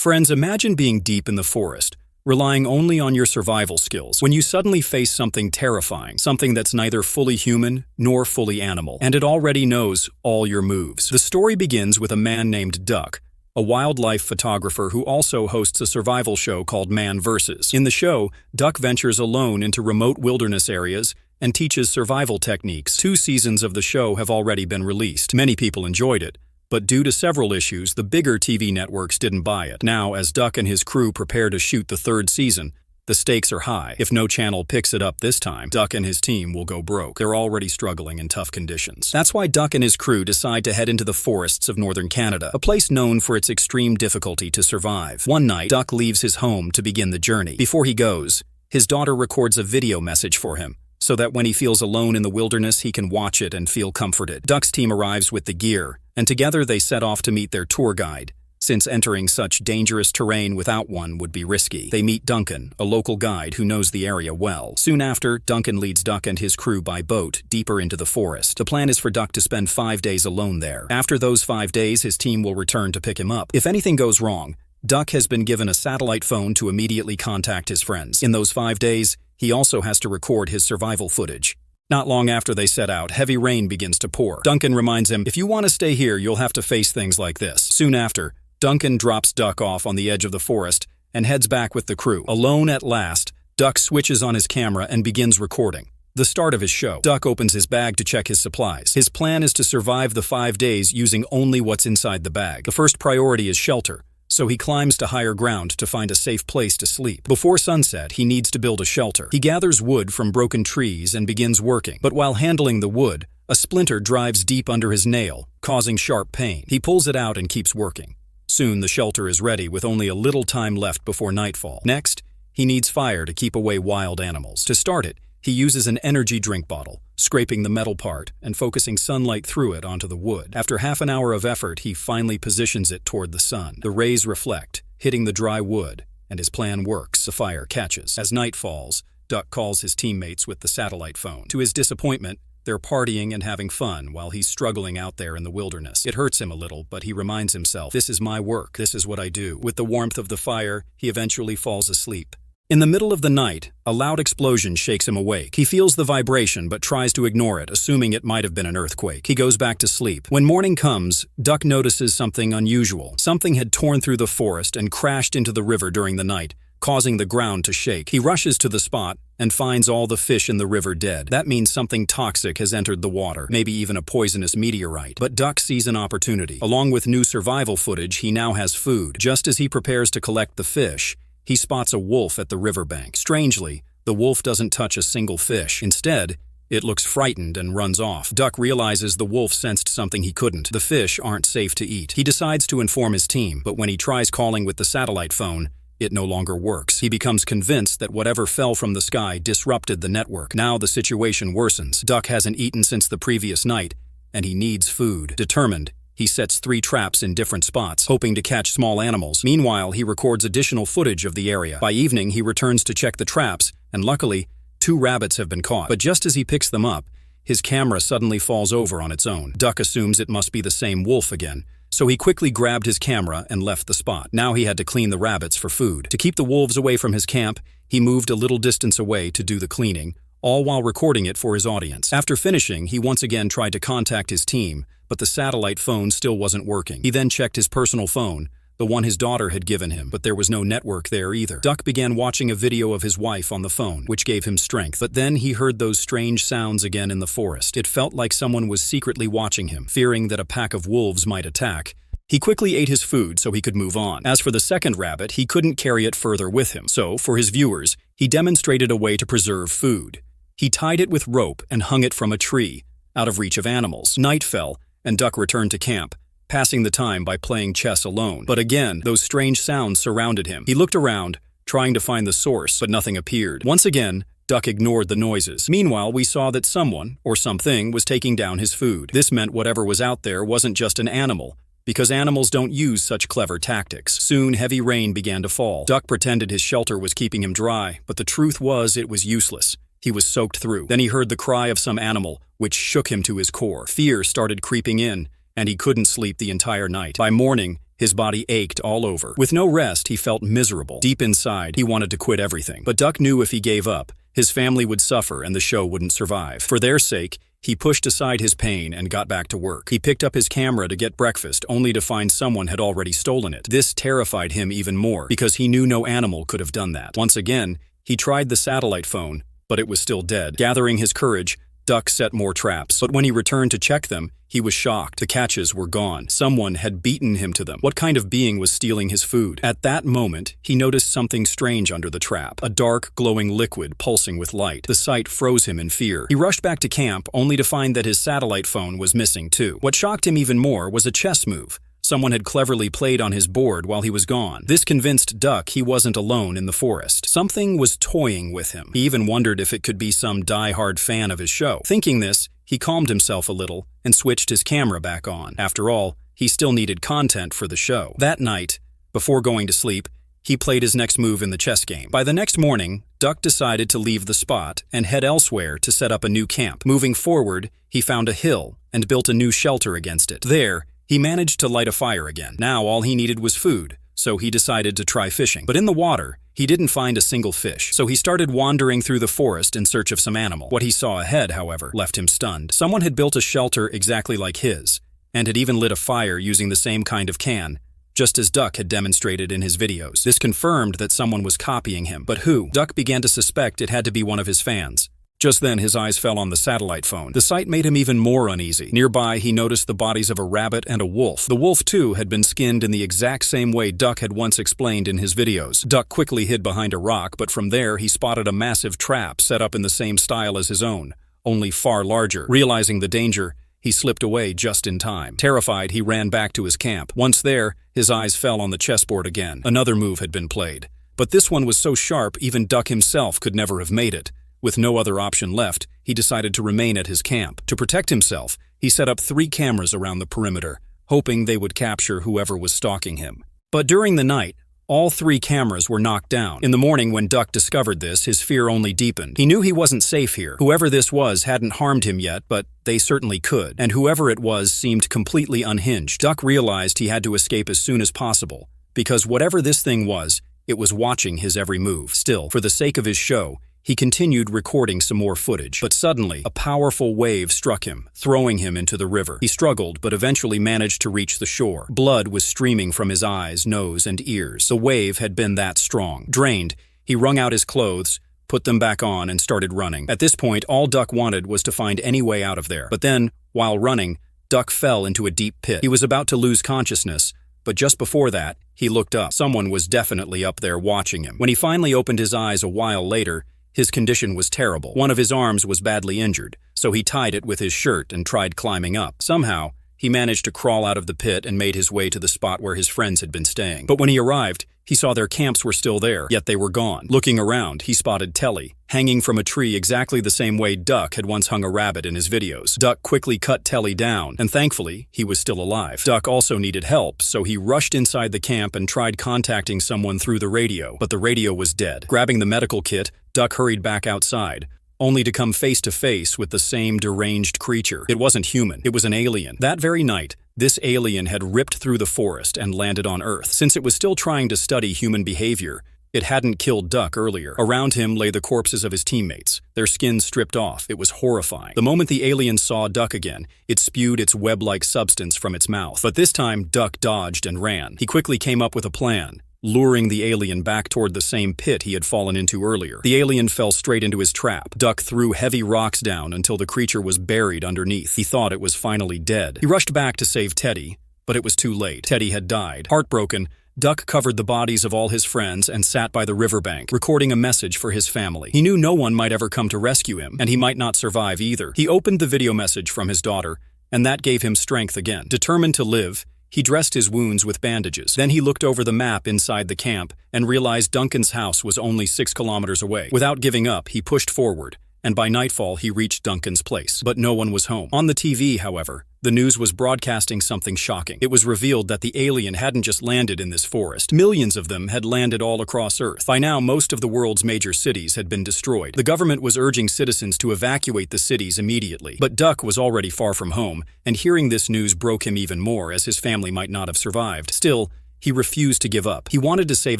Friends, imagine being deep in the forest, relying only on your survival skills, when you suddenly face something terrifying, something that's neither fully human nor fully animal, and it already knows all your moves. The story begins with a man named Duck, a wildlife photographer who also hosts a survival show called Man vs. In the show, Duck ventures alone into remote wilderness areas and teaches survival techniques. 2 seasons of the show have already been released. Many people enjoyed it, but due to several issues, the bigger TV networks didn't buy it. Now, as Duck and his crew prepare to shoot the 3rd season, the stakes are high. If no channel picks it up this time, Duck and his team will go broke. They're already struggling in tough conditions. That's why Duck and his crew decide to head into the forests of northern Canada, a place known for its extreme difficulty to survive. One night, Duck leaves his home to begin the journey. Before he goes, his daughter records a video message for him, so that when he feels alone in the wilderness, he can watch it and feel comforted. Duck's team arrives with the gear, and together they set off to meet their tour guide, since entering such dangerous terrain without one would be risky. They meet Duncan, a local guide who knows the area well. Soon after, Duncan leads Duck and his crew by boat deeper into the forest. The plan is for Duck to spend 5 days alone there. After those 5 days, his team will return to pick him up. If anything goes wrong, Duck has been given a satellite phone to immediately contact his friends. In those 5 days, he also has to record his survival footage. Not long after they set out, heavy rain begins to pour. Duncan reminds him, if you want to stay here, you'll have to face things like this. Soon after, Duncan drops Duck off on the edge of the forest and heads back with the crew. Alone at last, Duck switches on his camera and begins recording. The start of his show. Duck opens his bag to check his supplies. His plan is to survive the 5 days using only what's inside the bag. The first priority is shelter, so he climbs to higher ground to find a safe place to sleep. Before sunset, he needs to build a shelter. He gathers wood from broken trees and begins working. But while handling the wood, a splinter drives deep under his nail, causing sharp pain. He pulls it out and keeps working. Soon the shelter is ready with only a little time left before nightfall. Next, he needs fire to keep away wild animals. To start it, he uses an energy drink bottle, scraping the metal part and focusing sunlight through it onto the wood. After half an hour of effort, he finally positions it toward the sun. The rays reflect, hitting the dry wood, and his plan works. The fire catches. As night falls, Duck calls his teammates with the satellite phone. To his disappointment, they're partying and having fun while he's struggling out there in the wilderness. It hurts him a little, but he reminds himself, this is my work, this is what I do. With the warmth of the fire, he eventually falls asleep. In the middle of the night, a loud explosion shakes him awake. He feels the vibration but tries to ignore it, assuming it might have been an earthquake. He goes back to sleep. When morning comes, Duck notices something unusual. Something had torn through the forest and crashed into the river during the night, causing the ground to shake. He rushes to the spot and finds all the fish in the river dead. That means something toxic has entered the water, maybe even a poisonous meteorite. But Duck sees an opportunity. Along with new survival footage, he now has food. Just as he prepares to collect the fish, he spots a wolf at the riverbank. Strangely, the wolf doesn't touch a single fish. Instead, it looks frightened and runs off. Duck realizes the wolf sensed something he couldn't. The fish aren't safe to eat. He decides to inform his team, but when he tries calling with the satellite phone, it no longer works. He becomes convinced that whatever fell from the sky disrupted the network. Now the situation worsens. Duck hasn't eaten since the previous night, and he needs food. Determined, he sets 3 traps in different spots, hoping to catch small animals. Meanwhile, he records additional footage of the area. By evening, he returns to check the traps, and luckily, 2 rabbits have been caught. But just as he picks them up, his camera suddenly falls over on its own. Duck assumes it must be the same wolf again, so he quickly grabbed his camera and left the spot. Now he had to clean the rabbits for food. To keep the wolves away from his camp, he moved a little distance away to do the cleaning, all while recording it for his audience. After finishing, he once again tried to contact his team, but the satellite phone still wasn't working. He then checked his personal phone, the one his daughter had given him, but there was no network there either. Duck began watching a video of his wife on the phone, which gave him strength. But then he heard those strange sounds again in the forest. It felt like someone was secretly watching him. Fearing that a pack of wolves might attack, he quickly ate his food so he could move on. As for the second rabbit, he couldn't carry it further with him. So, for his viewers, he demonstrated a way to preserve food. He tied it with rope and hung it from a tree, out of reach of animals. Night fell, and Duck returned to camp, passing the time by playing chess alone. But again, those strange sounds surrounded him. He looked around, trying to find the source, but nothing appeared. Once again, Duck ignored the noises. Meanwhile, we saw that someone, or something, was taking down his food. This meant whatever was out there wasn't just an animal, because animals don't use such clever tactics. Soon, heavy rain began to fall. Duck pretended his shelter was keeping him dry, but the truth was it was useless. He was soaked through. Then he heard the cry of some animal, which shook him to his core. Fear started creeping in, and he couldn't sleep the entire night. By morning, His body ached all over. With no rest, he felt miserable. Deep inside, he wanted to quit everything. But Duck knew if he gave up, his family would suffer and the show wouldn't survive. For their sake, he pushed aside his pain and got back to work. He picked up his camera to get breakfast, only to find someone had already stolen it. This terrified him even more, because he knew no animal could have done that. Once again, he tried the satellite phone, but it was still dead. Gathering his courage, Duck set more traps. But when he returned to check them, he was shocked. The catches were gone. Someone had beaten him to them. What kind of being was stealing his food? At that moment, he noticed something strange under the trap. A dark, glowing liquid pulsing with light. The sight froze him in fear. He rushed back to camp, only to find that his satellite phone was missing too. What shocked him even more was a chess move. Someone had cleverly played on his board while he was gone. This convinced Duck he wasn't alone in the forest. Something was toying with him. He even wondered if it could be some die-hard fan of his show. Thinking this, he calmed himself a little and switched his camera back on. After all, he still needed content for the show. That night, before going to sleep, he played his next move in the chess game. By the next morning, Duck decided to leave the spot and head elsewhere to set up a new camp. Moving forward, he found a hill and built a new shelter against it. There, he managed to light a fire again. Now all he needed was food, so he decided to try fishing. But in the water, he didn't find a single fish, so he started wandering through the forest in search of some animal. What he saw ahead, however, left him stunned. Someone had built a shelter exactly like his, and had even lit a fire using the same kind of can, just as Duck had demonstrated in his videos. This confirmed that someone was copying him. But who? Duck began to suspect it had to be one of his fans. Just then, his eyes fell on the satellite phone. The sight made him even more uneasy. Nearby, he noticed the bodies of a rabbit and a wolf. The wolf, too, had been skinned in the exact same way Duck had once explained in his videos. Duck quickly hid behind a rock, but from there, he spotted a massive trap set up in the same style as his own, only far larger. Realizing the danger, he slipped away just in time. Terrified, he ran back to his camp. Once there, his eyes fell on the chessboard again. Another move had been played. But this one was so sharp, even Duck himself could never have made it. With no other option left, he decided to remain at his camp. To protect himself, he set up 3 cameras around the perimeter, hoping they would capture whoever was stalking him. But during the night, all 3 cameras were knocked down. In the morning, when Duck discovered this, his fear only deepened. He knew he wasn't safe here. Whoever this was hadn't harmed him yet, but they certainly could. And whoever it was seemed completely unhinged. Duck realized he had to escape as soon as possible, because whatever this thing was, it was watching his every move. Still, for the sake of his show, he continued recording some more footage. But suddenly, a powerful wave struck him, throwing him into the river. He struggled, but eventually managed to reach the shore. Blood was streaming from his eyes, nose, and ears. The wave had been that strong. Drained, he wrung out his clothes, put them back on, and started running. At this point, all Duck wanted was to find any way out of there. But then, while running, Duck fell into a deep pit. He was about to lose consciousness, but just before that, he looked up. Someone was definitely up there watching him. When he finally opened his eyes a while later, his condition was terrible. One of his arms was badly injured, so he tied it with his shirt and tried climbing up. Somehow, he managed to crawl out of the pit and made his way to the spot where his friends had been staying. But when he arrived, he saw their camps were still there, yet they were gone. Looking around, he spotted Telly, hanging from a tree exactly the same way Duck had once hung a rabbit in his videos. Duck quickly cut Telly down, and thankfully, he was still alive. Duck also needed help, so he rushed inside the camp and tried contacting someone through the radio, but the radio was dead. Grabbing the medical kit, Duck hurried back outside, only to come face to face with the same deranged creature. It wasn't human, it was an alien. That very night, this alien had ripped through the forest and landed on Earth. Since it was still trying to study human behavior, it hadn't killed Duck earlier. Around him lay the corpses of his teammates, their skins stripped off. It was horrifying. The moment the alien saw Duck again, it spewed its web-like substance from its mouth. But this time, Duck dodged and ran. He quickly came up with a plan, luring the alien back toward the same pit he had fallen into earlier. The alien fell straight into his trap. Duck threw heavy rocks down until the creature was buried underneath. He thought it was finally dead. He rushed back to save Teddy, but it was too late. Teddy had died. Heartbroken, Duck covered the bodies of all his friends and sat by the riverbank, recording a message for his family. He knew no one might ever come to rescue him, and he might not survive either. He opened the video message from his daughter, and that gave him strength again. Determined to live, he dressed his wounds with bandages. Then he looked over the map inside the camp and realized Duncan's house was only 6 kilometers away. Without giving up, he pushed forward and by nightfall he reached Duncan's place. But no one was home. On the TV, however, the news was broadcasting something shocking. It was revealed that the alien hadn't just landed in this forest. Millions of them had landed all across Earth. By now, most of the world's major cities had been destroyed. The government was urging citizens to evacuate the cities immediately. But Duck was already far from home, and hearing this news broke him even more, as his family might not have survived. Still, he refused to give up. He wanted to save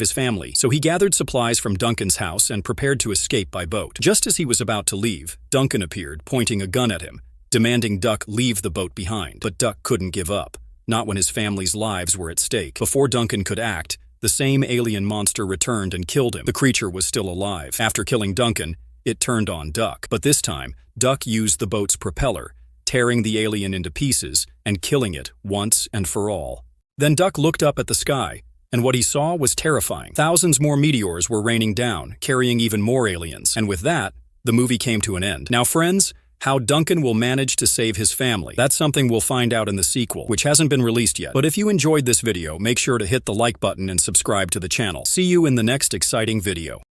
his family, so he gathered supplies from Duncan's house and prepared to escape by boat. Just as he was about to leave, Duncan appeared, pointing a gun at him, demanding Duck leave the boat behind. But Duck couldn't give up, not when his family's lives were at stake. Before Duncan could act, the same alien monster returned and killed him. The creature was still alive. After killing Duncan, it turned on Duck. But this time, Duck used the boat's propeller, tearing the alien into pieces and killing it once and for all. Then Duck looked up at the sky, and what he saw was terrifying. Thousands more meteors were raining down, carrying even more aliens. And with that, the movie came to an end. Now, friends, how Duncan will manage to save his family, that's something we'll find out in the sequel, which hasn't been released yet. But if you enjoyed this video, make sure to hit the like button and subscribe to the channel. See you in the next exciting video.